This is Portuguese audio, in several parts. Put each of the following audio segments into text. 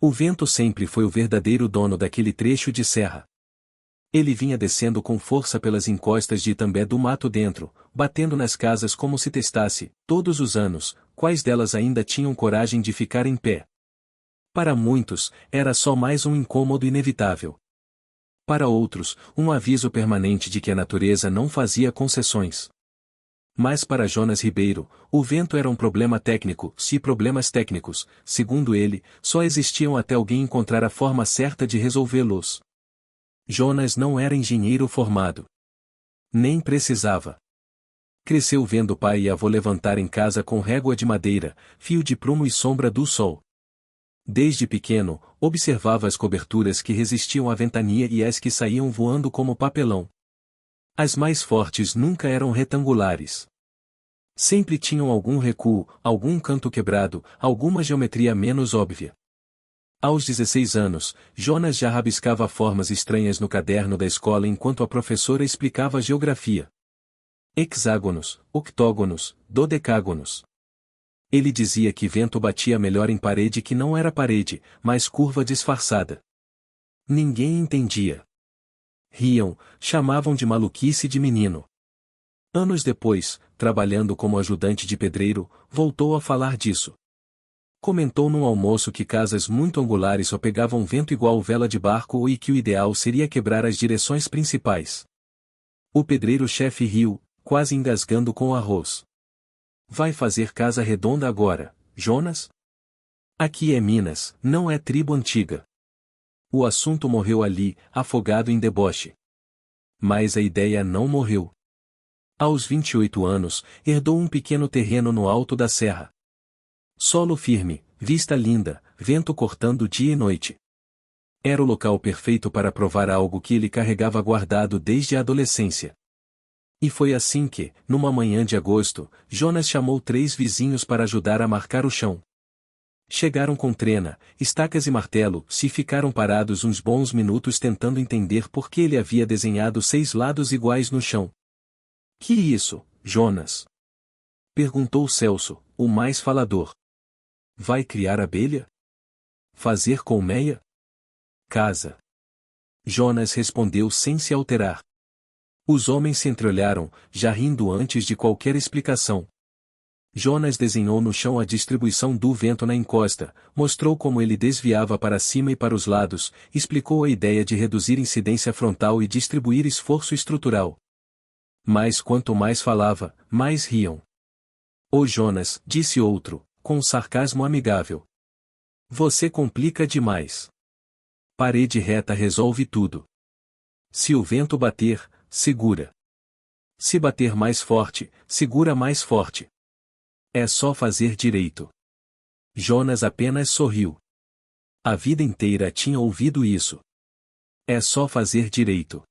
O vento sempre foi o verdadeiro dono daquele trecho de serra. Ele vinha descendo com força pelas encostas de Itambé do mato dentro, batendo nas casas como se testasse, todos os anos, quais delas ainda tinham coragem de ficar em pé. Para muitos, era só mais um incômodo inevitável. Para outros, um aviso permanente de que a natureza não fazia concessões. Mas para Jonas Ribeiro, o vento era um problema técnico, se problemas técnicos, segundo ele, só existiam até alguém encontrar a forma certa de resolvê-los. Jonas não era engenheiro formado. Nem precisava. Cresceu vendo pai e avô levantar em casa com régua de madeira, fio de prumo e sombra do sol. Desde pequeno, observava as coberturas que resistiam à ventania e as que saíam voando como papelão. As mais fortes nunca eram retangulares. Sempre tinham algum recuo, algum canto quebrado, alguma geometria menos óbvia. Aos 16 anos, Jonas já rabiscava formas estranhas no caderno da escola enquanto a professora explicava geografia. Hexágonos, octógonos, dodecágonos. Ele dizia que vento batia melhor em parede que não era parede, mas curva disfarçada. Ninguém entendia. Riam, chamavam de maluquice de menino. Anos depois, trabalhando como ajudante de pedreiro, voltou a falar disso. Comentou num almoço que casas muito angulares só pegavam vento igual vela de barco e que o ideal seria quebrar as direções principais. O pedreiro-chefe riu, quase engasgando com o arroz. Vai fazer casa redonda agora, Jonas? Aqui é Minas, não é tribo antiga. O assunto morreu ali, afogado em deboche. Mas a ideia não morreu. Aos 28 anos, herdou um pequeno terreno no alto da serra. Solo firme, vista linda, vento cortando dia e noite. Era o local perfeito para provar algo que ele carregava guardado desde a adolescência. E foi assim que, numa manhã de agosto, Jonas chamou 3 vizinhos para ajudar a marcar o chão. Chegaram com trena, estacas e martelo, se ficaram parados uns bons minutos tentando entender por que ele havia desenhado 6 lados iguais no chão. Que isso, Jonas? Perguntou Celso, o mais falador. Vai criar abelha? Fazer colmeia? Casa. Jonas respondeu sem se alterar. Os homens se entreolharam, já rindo antes de qualquer explicação. Jonas desenhou no chão a distribuição do vento na encosta, mostrou como ele desviava para cima e para os lados, explicou a ideia de reduzir incidência frontal e distribuir esforço estrutural. Mas quanto mais falava, mais riam. Ô Jonas, disse outro, com sarcasmo amigável. Você complica demais. Parede reta resolve tudo. Se o vento bater, segura. Se bater mais forte, segura mais forte. É só fazer direito. Jonas apenas sorriu. A vida inteira tinha ouvido isso. É só fazer direito.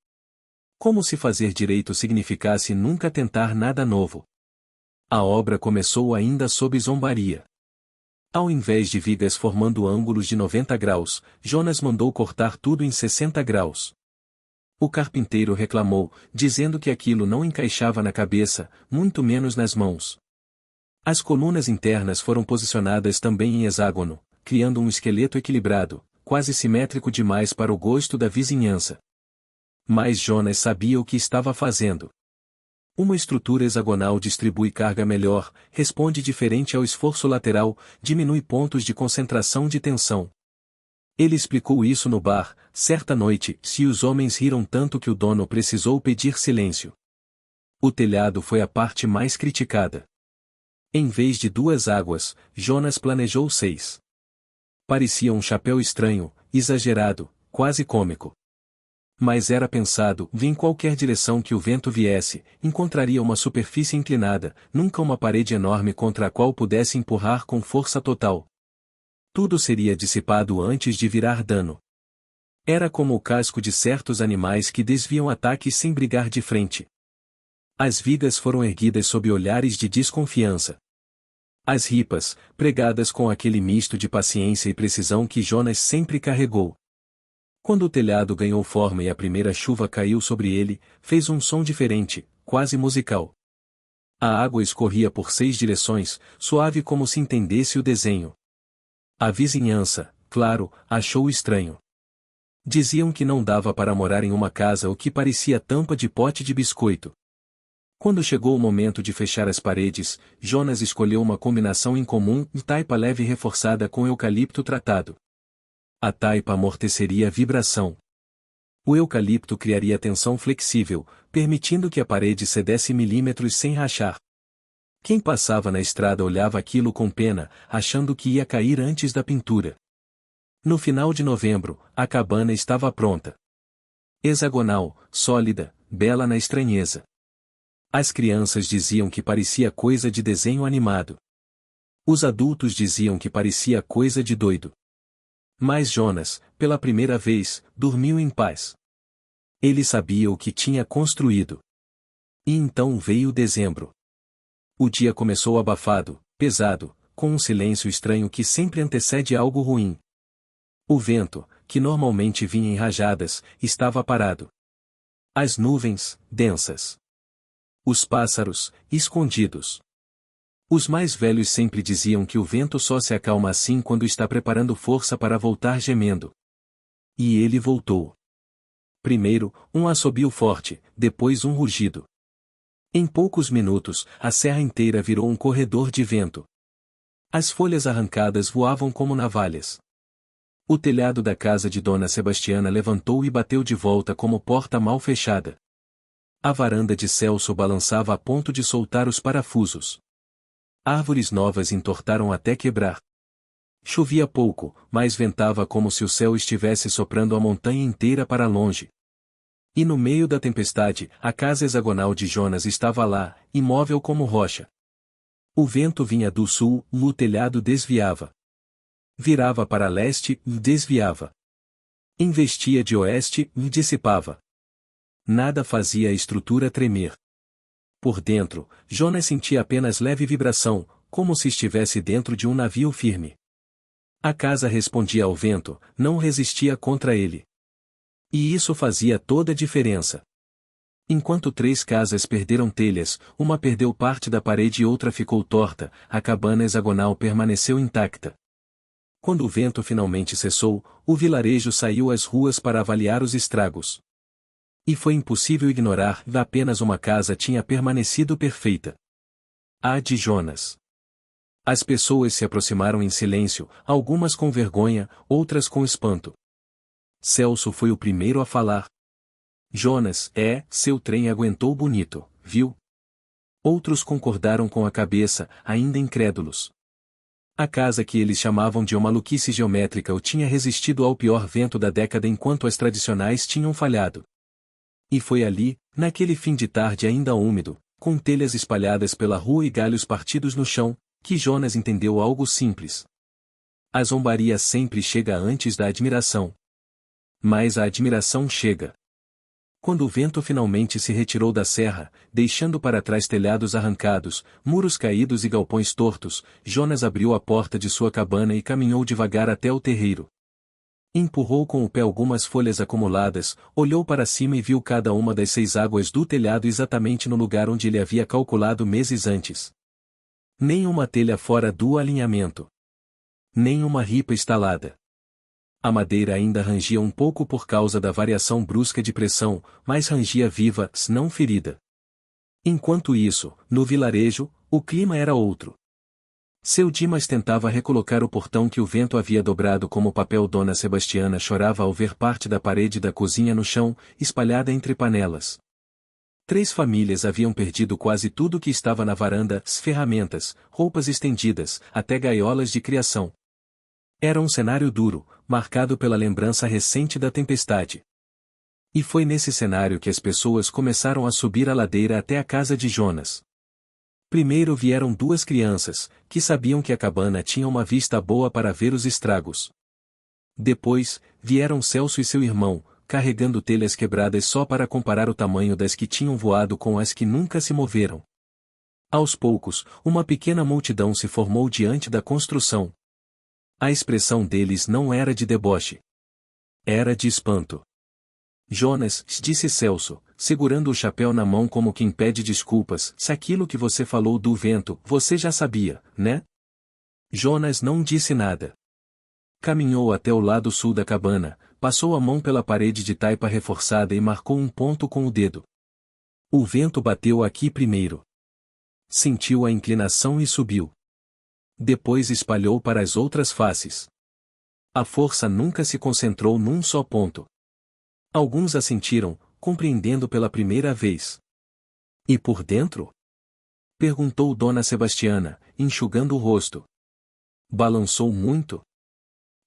Como se fazer direito significasse nunca tentar nada novo. A obra começou ainda sob zombaria. Ao invés de vigas formando ângulos de 90 graus, Jonas mandou cortar tudo em 60 graus. O carpinteiro reclamou, dizendo que aquilo não encaixava na cabeça, muito menos nas mãos. As colunas internas foram posicionadas também em hexágono, criando um esqueleto equilibrado, quase simétrico demais para o gosto da vizinhança. Mas Jonas sabia o que estava fazendo. Uma estrutura hexagonal distribui carga melhor, responde diferente ao esforço lateral, diminui pontos de concentração de tensão. Ele explicou isso no bar, certa noite, e os homens riram tanto que o dono precisou pedir silêncio. O telhado foi a parte mais criticada. Em vez de 2 águas, Jonas planejou 6. Parecia um chapéu estranho, exagerado, quase cômico. Mas era pensado, em qualquer direção que o vento viesse, encontraria uma superfície inclinada, nunca uma parede enorme contra a qual pudesse empurrar com força total. Tudo seria dissipado antes de virar dano. Era como o casco de certos animais que desviam ataques sem brigar de frente. As vigas foram erguidas sob olhares de desconfiança. As ripas, pregadas com aquele misto de paciência e precisão que Jonas sempre carregou. Quando o telhado ganhou forma e a primeira chuva caiu sobre ele, fez um som diferente, quase musical. A água escorria por 6 direções, suave como se entendesse o desenho. A vizinhança, claro, achou estranho. Diziam que não dava para morar em uma casa o que parecia tampa de pote de biscoito. Quando chegou o momento de fechar as paredes, Jonas escolheu uma combinação incomum de taipa leve reforçada com eucalipto tratado. A taipa amorteceria a vibração. O eucalipto criaria tensão flexível, permitindo que a parede cedesse milímetros sem rachar. Quem passava na estrada olhava aquilo com pena, achando que ia cair antes da pintura. No final de novembro, a cabana estava pronta. Hexagonal, sólida, bela na estranheza. As crianças diziam que parecia coisa de desenho animado. Os adultos diziam que parecia coisa de doido. Mas Jonas, pela primeira vez, dormiu em paz. Ele sabia o que tinha construído. E então veio dezembro. O dia começou abafado, pesado, com um silêncio estranho que sempre antecede algo ruim. O vento, que normalmente vinha em rajadas, estava parado. As nuvens, densas. Os pássaros, escondidos. Os mais velhos sempre diziam que o vento só se acalma assim quando está preparando força para voltar gemendo. E ele voltou. Primeiro, um assobio forte, depois um rugido. Em poucos minutos, a serra inteira virou um corredor de vento. As folhas arrancadas voavam como navalhas. O telhado da casa de Dona Sebastiana levantou e bateu de volta como porta mal fechada. A varanda de Celso balançava a ponto de soltar os parafusos. Árvores novas entortaram até quebrar. Chovia pouco, mas ventava como se o céu estivesse soprando a montanha inteira para longe. E no meio da tempestade, a casa hexagonal de Jonas estava lá, imóvel como rocha. O vento vinha do sul, o telhado desviava. Virava para leste, desviava. Investia de oeste, dissipava. Nada fazia a estrutura tremer. Por dentro, Jonas sentia apenas leve vibração, como se estivesse dentro de um navio firme. A casa respondia ao vento, não resistia contra ele. E isso fazia toda a diferença. Enquanto 3 casas perderam telhas, uma perdeu parte da parede e outra ficou torta, a cabana hexagonal permaneceu intacta. Quando o vento finalmente cessou, o vilarejo saiu às ruas para avaliar os estragos. E foi impossível ignorar que apenas uma casa tinha permanecido perfeita. A de Jonas. As pessoas se aproximaram em silêncio, algumas com vergonha, outras com espanto. Celso foi o primeiro a falar. Jonas, seu trem aguentou bonito, viu? Outros concordaram com a cabeça, ainda incrédulos. A casa que eles chamavam de uma maluquice geométrica o tinha resistido ao pior vento da década enquanto as tradicionais tinham falhado. E foi ali, naquele fim de tarde ainda úmido, com telhas espalhadas pela rua e galhos partidos no chão, que Jonas entendeu algo simples. A zombaria sempre chega antes da admiração. Mas a admiração chega. Quando o vento finalmente se retirou da serra, deixando para trás telhados arrancados, muros caídos e galpões tortos, Jonas abriu a porta de sua cabana e caminhou devagar até o terreiro. Empurrou com o pé algumas folhas acumuladas, olhou para cima e viu cada uma das 6 águas do telhado exatamente no lugar onde ele havia calculado meses antes. Nem uma telha fora do alinhamento. Nem uma ripa instalada. A madeira ainda rangia um pouco por causa da variação brusca de pressão, mas rangia viva, não ferida. Enquanto isso, no vilarejo, o clima era outro. Seu Dimas tentava recolocar o portão que o vento havia dobrado como papel. Dona Sebastiana chorava ao ver parte da parede da cozinha no chão, espalhada entre panelas. 3 famílias haviam perdido quase tudo que estava na varanda, ferramentas, roupas estendidas, até gaiolas de criação. Era um cenário duro, marcado pela lembrança recente da tempestade. E foi nesse cenário que as pessoas começaram a subir a ladeira até a casa de Jonas. Primeiro vieram 2 crianças, que sabiam que a cabana tinha uma vista boa para ver os estragos. Depois, vieram Celso e seu irmão, carregando telhas quebradas só para comparar o tamanho das que tinham voado com as que nunca se moveram. Aos poucos, uma pequena multidão se formou diante da construção. A expressão deles não era de deboche. Era de espanto. Jonas, disse Celso, segurando o chapéu na mão como quem pede desculpas, se aquilo que você falou do vento, você já sabia, né? Jonas não disse nada. Caminhou até o lado sul da cabana, passou a mão pela parede de taipa reforçada e marcou um ponto com o dedo. O vento bateu aqui primeiro. Sentiu a inclinação e subiu. Depois espalhou para as outras faces. A força nunca se concentrou num só ponto. Alguns a sentiram, compreendendo pela primeira vez. E por dentro? Perguntou Dona Sebastiana, enxugando o rosto. Balançou muito?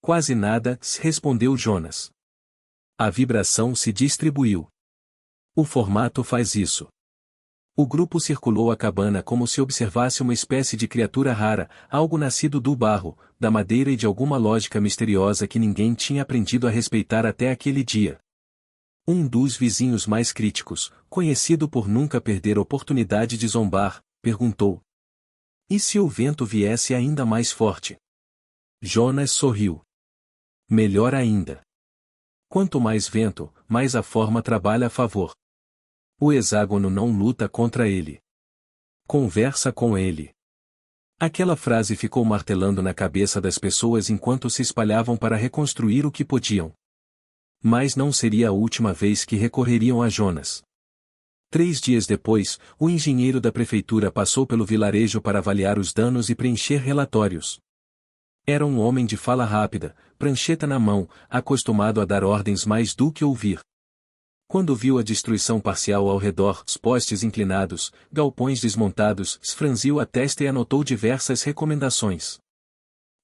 Quase nada, respondeu Jonas. A vibração se distribuiu. O formato faz isso. O grupo circulou a cabana como se observasse uma espécie de criatura rara, algo nascido do barro, da madeira e de alguma lógica misteriosa que ninguém tinha aprendido a respeitar até aquele dia. Um dos vizinhos mais críticos, conhecido por nunca perder oportunidade de zombar, perguntou: "E se o vento viesse ainda mais forte?" Jonas sorriu. "Melhor ainda. Quanto mais vento, mais a forma trabalha a favor. O hexágono não luta contra ele. Conversa com ele." Aquela frase ficou martelando na cabeça das pessoas enquanto se espalhavam para reconstruir o que podiam. Mas não seria a última vez que recorreriam a Jonas. 3 dias depois, o engenheiro da prefeitura passou pelo vilarejo para avaliar os danos e preencher relatórios. Era um homem de fala rápida, prancheta na mão, acostumado a dar ordens mais do que ouvir. Quando viu a destruição parcial ao redor, os postes inclinados, galpões desmontados, franziu a testa e anotou diversas recomendações.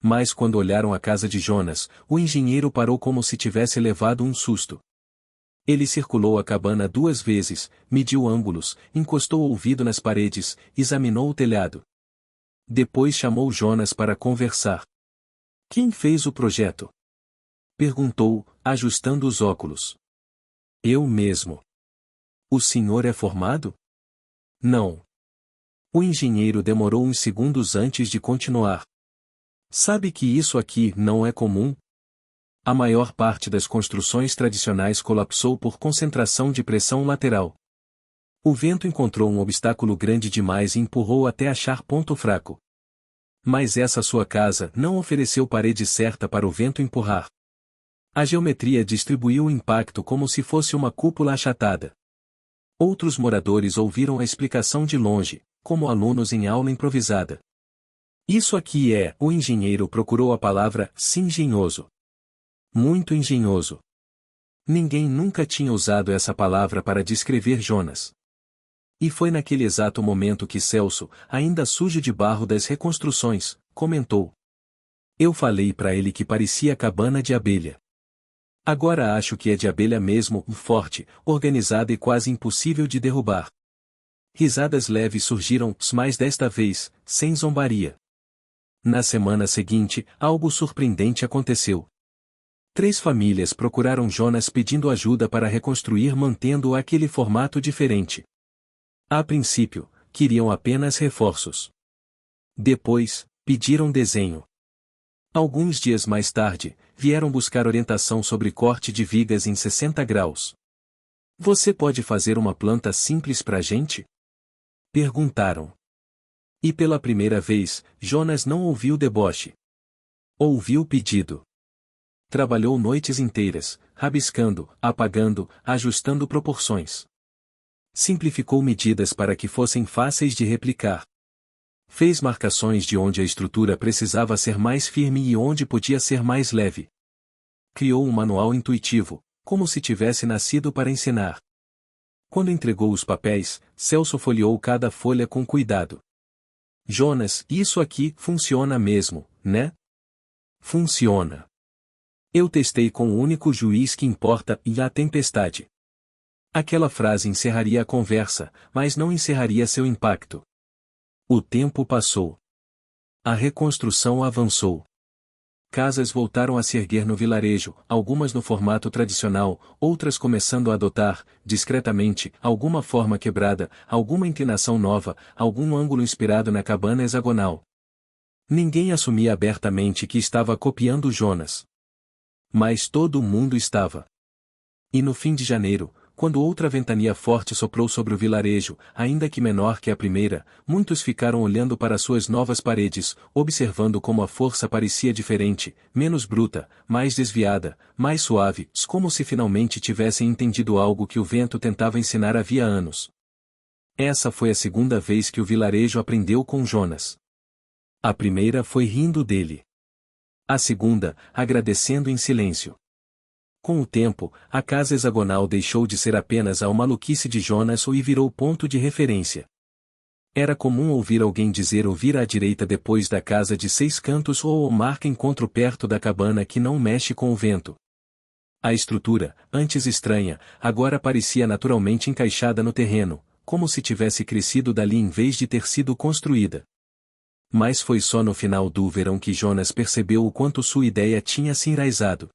Mas quando olharam a casa de Jonas, o engenheiro parou como se tivesse levado um susto. Ele circulou a cabana 2 vezes, mediu ângulos, encostou o ouvido nas paredes, examinou o telhado. Depois chamou Jonas para conversar. "Quem fez o projeto?" perguntou, ajustando os óculos. "Eu mesmo." "O senhor é formado?" "Não." O engenheiro demorou uns segundos antes de continuar. "Sabe que isso aqui não é comum? A maior parte das construções tradicionais colapsou por concentração de pressão lateral. O vento encontrou um obstáculo grande demais e empurrou até achar ponto fraco. Mas essa sua casa não ofereceu parede certa para o vento empurrar. A geometria distribuiu o impacto como se fosse uma cúpula achatada." Outros moradores ouviram a explicação de longe, como alunos em aula improvisada. "Isso aqui é", o engenheiro procurou a palavra, "engenhoso. Muito engenhoso." Ninguém nunca tinha usado essa palavra para descrever Jonas. E foi naquele exato momento que Celso, ainda sujo de barro das reconstruções, comentou: "Eu falei para ele que parecia cabana de abelha. Agora acho que é de abelha mesmo, forte, organizada e quase impossível de derrubar." Risadas leves surgiram, mas desta vez, sem zombaria. Na semana seguinte, algo surpreendente aconteceu. 3 famílias procuraram Jonas pedindo ajuda para reconstruir mantendo aquele formato diferente. A princípio, queriam apenas reforços. Depois, pediram desenho. Alguns dias mais tarde, vieram buscar orientação sobre corte de vigas em 60 graus. "Você pode fazer uma planta simples pra gente?" perguntaram. E pela primeira vez, Jonas não ouviu deboche. Ouviu pedido. Trabalhou noites inteiras, rabiscando, apagando, ajustando proporções. Simplificou medidas para que fossem fáceis de replicar. Fez marcações de onde a estrutura precisava ser mais firme e onde podia ser mais leve. Criou um manual intuitivo, como se tivesse nascido para ensinar. Quando entregou os papéis, Celso folheou cada folha com cuidado. "Jonas, isso aqui funciona mesmo, né?" "Funciona. Eu testei com o único juiz que importa e a tempestade." Aquela frase encerraria a conversa, mas não encerraria seu impacto. O tempo passou. A reconstrução avançou. Casas voltaram a se erguer no vilarejo, algumas no formato tradicional, outras começando a adotar, discretamente, alguma forma quebrada, alguma inclinação nova, algum ângulo inspirado na cabana hexagonal. Ninguém assumia abertamente que estava copiando Jonas. Mas todo mundo estava. E no fim de janeiro, quando outra ventania forte soprou sobre o vilarejo, ainda que menor que a primeira, muitos ficaram olhando para suas novas paredes, observando como a força parecia diferente, menos bruta, mais desviada, mais suave, como se finalmente tivessem entendido algo que o vento tentava ensinar havia anos. Essa foi a segunda vez que o vilarejo aprendeu com Jonas. A primeira foi rindo dele. A segunda, agradecendo em silêncio. Com o tempo, a casa hexagonal deixou de ser apenas a maluquice de Jonas e virou ponto de referência. Era comum ouvir alguém dizer ouvir à direita depois da casa de 6 cantos ou o mar que encontro perto da cabana que não mexe com o vento. A estrutura, antes estranha, agora parecia naturalmente encaixada no terreno, como se tivesse crescido dali em vez de ter sido construída. Mas foi só no final do verão que Jonas percebeu o quanto sua ideia tinha se enraizado.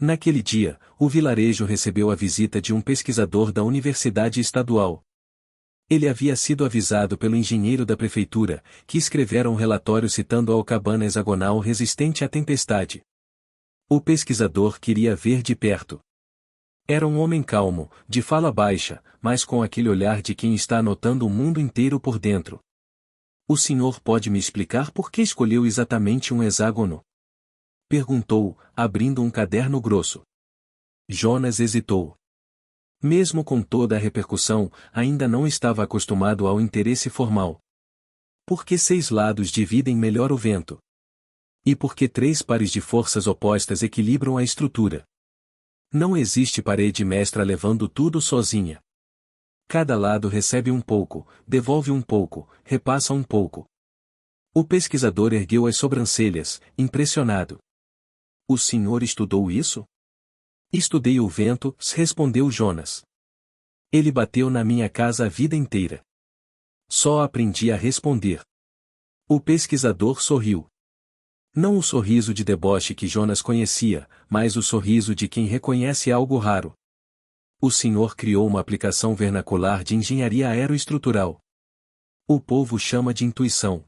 Naquele dia, o vilarejo recebeu a visita de um pesquisador da Universidade Estadual. Ele havia sido avisado pelo engenheiro da prefeitura, que escrevera um relatório citando a cabana hexagonal resistente à tempestade. O pesquisador queria ver de perto. Era um homem calmo, de fala baixa, mas com aquele olhar de quem está anotando o mundo inteiro por dentro. O senhor pode me explicar por que escolheu exatamente um hexágono? Perguntou, abrindo um caderno grosso. Jonas hesitou. Mesmo com toda a repercussão, ainda não estava acostumado ao interesse formal. Por que 6 lados dividem melhor o vento? E por que 3 pares de forças opostas equilibram a estrutura? Não existe parede mestra levando tudo sozinha. Cada lado recebe um pouco, devolve um pouco, repassa um pouco. O pesquisador ergueu as sobrancelhas, impressionado. O senhor estudou isso? Estudei o vento, respondeu Jonas. Ele bateu na minha casa a vida inteira. Só aprendi a responder. O pesquisador sorriu. Não o sorriso de deboche que Jonas conhecia, mas o sorriso de quem reconhece algo raro. O senhor criou uma aplicação vernacular de engenharia aeroestrutural. O povo chama de intuição.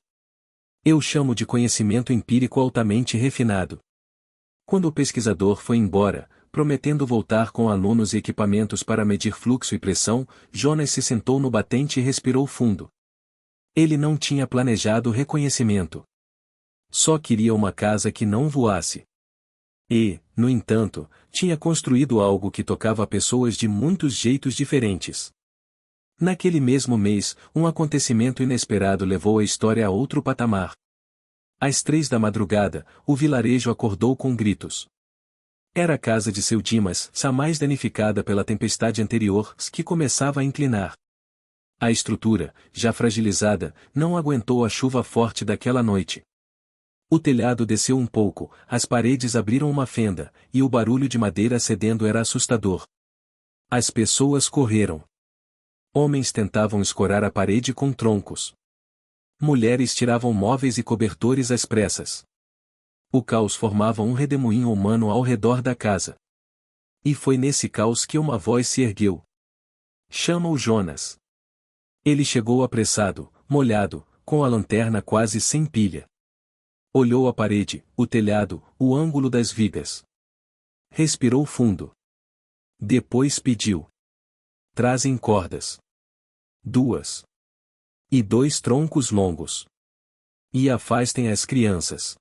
Eu chamo de conhecimento empírico altamente refinado. Quando o pesquisador foi embora, prometendo voltar com alunos e equipamentos para medir fluxo e pressão, Jonas se sentou no batente e respirou fundo. Ele não tinha planejado reconhecimento. Só queria uma casa que não voasse. E, no entanto, tinha construído algo que tocava pessoas de muitos jeitos diferentes. Naquele mesmo mês, um acontecimento inesperado levou a história a outro patamar. Às 3 da madrugada, o vilarejo acordou com gritos. Era a casa de seu Dimas, a mais danificada pela tempestade anterior, que começava a inclinar. A estrutura, já fragilizada, não aguentou a chuva forte daquela noite. O telhado desceu um pouco, as paredes abriram uma fenda, e o barulho de madeira cedendo era assustador. As pessoas correram. Homens tentavam escorar a parede com troncos. Mulheres tiravam móveis e cobertores às pressas. O caos formava um redemoinho humano ao redor da casa. E foi nesse caos que uma voz se ergueu. Chama-o Jonas. Ele chegou apressado, molhado, com a lanterna quase sem pilha. Olhou a parede, o telhado, o ângulo das vigas. Respirou fundo. Depois pediu. Trazem cordas. 2. E 2 troncos longos. E afastem as crianças.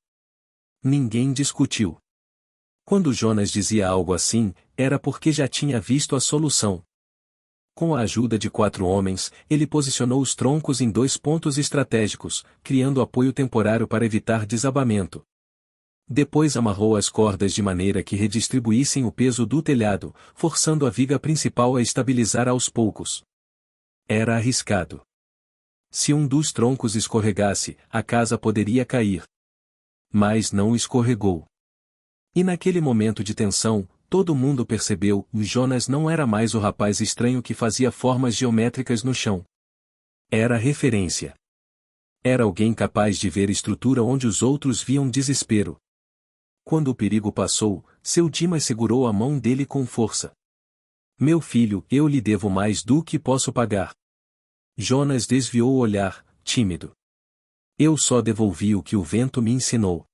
Ninguém discutiu. Quando Jonas dizia algo assim, era porque já tinha visto a solução. Com a ajuda de 4 homens, ele posicionou os troncos em 2 pontos estratégicos, criando apoio temporário para evitar desabamento. Depois amarrou as cordas de maneira que redistribuíssem o peso do telhado, forçando a viga principal a estabilizar aos poucos. Era arriscado. Se um dos troncos escorregasse, a casa poderia cair. Mas não escorregou. E naquele momento de tensão, todo mundo percebeu, Jonas não era mais o rapaz estranho que fazia formas geométricas no chão. Era referência. Era alguém capaz de ver estrutura onde os outros viam desespero. Quando o perigo passou, seu Dimas segurou a mão dele com força. Meu filho, eu lhe devo mais do que posso pagar. Jonas desviou o olhar, tímido. Eu só devolvi o que o vento me ensinou.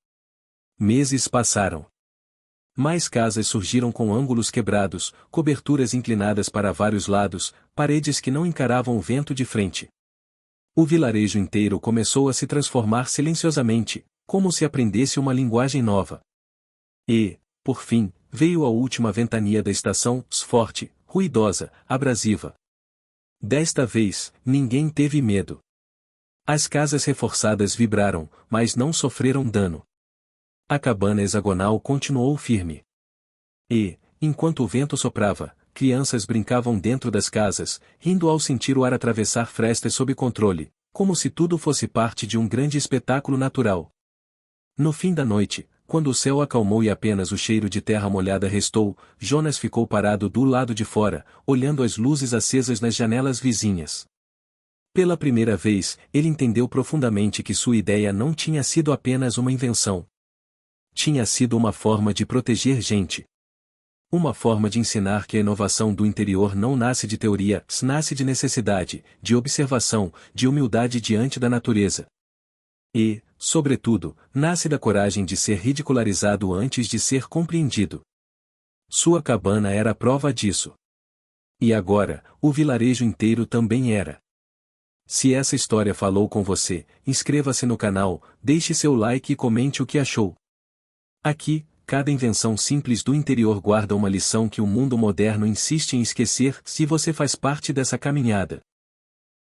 Meses passaram. Mais casas surgiram com ângulos quebrados, coberturas inclinadas para vários lados, paredes que não encaravam o vento de frente. O vilarejo inteiro começou a se transformar silenciosamente, como se aprendesse uma linguagem nova. E, por fim, veio a última ventania da estação, forte, ruidosa, abrasiva. Desta vez, ninguém teve medo. As casas reforçadas vibraram, mas não sofreram dano. A cabana hexagonal continuou firme. E, enquanto o vento soprava, crianças brincavam dentro das casas, rindo ao sentir o ar atravessar frestas sob controle, como se tudo fosse parte de um grande espetáculo natural. No fim da noite, quando o céu acalmou e apenas o cheiro de terra molhada restou, Jonas ficou parado do lado de fora, olhando as luzes acesas nas janelas vizinhas. Pela primeira vez, ele entendeu profundamente que sua ideia não tinha sido apenas uma invenção. Tinha sido uma forma de proteger gente. Uma forma de ensinar que a inovação do interior não nasce de teoria, nasce de necessidade, de observação, de humildade diante da natureza. E, sobretudo, nasce da coragem de ser ridicularizado antes de ser compreendido. Sua cabana era a prova disso. E agora, o vilarejo inteiro também era. Se essa história falou com você, inscreva-se no canal, deixe seu like e comente o que achou. Aqui, cada invenção simples do interior guarda uma lição que o mundo moderno insiste em esquecer. Se você faz parte dessa caminhada,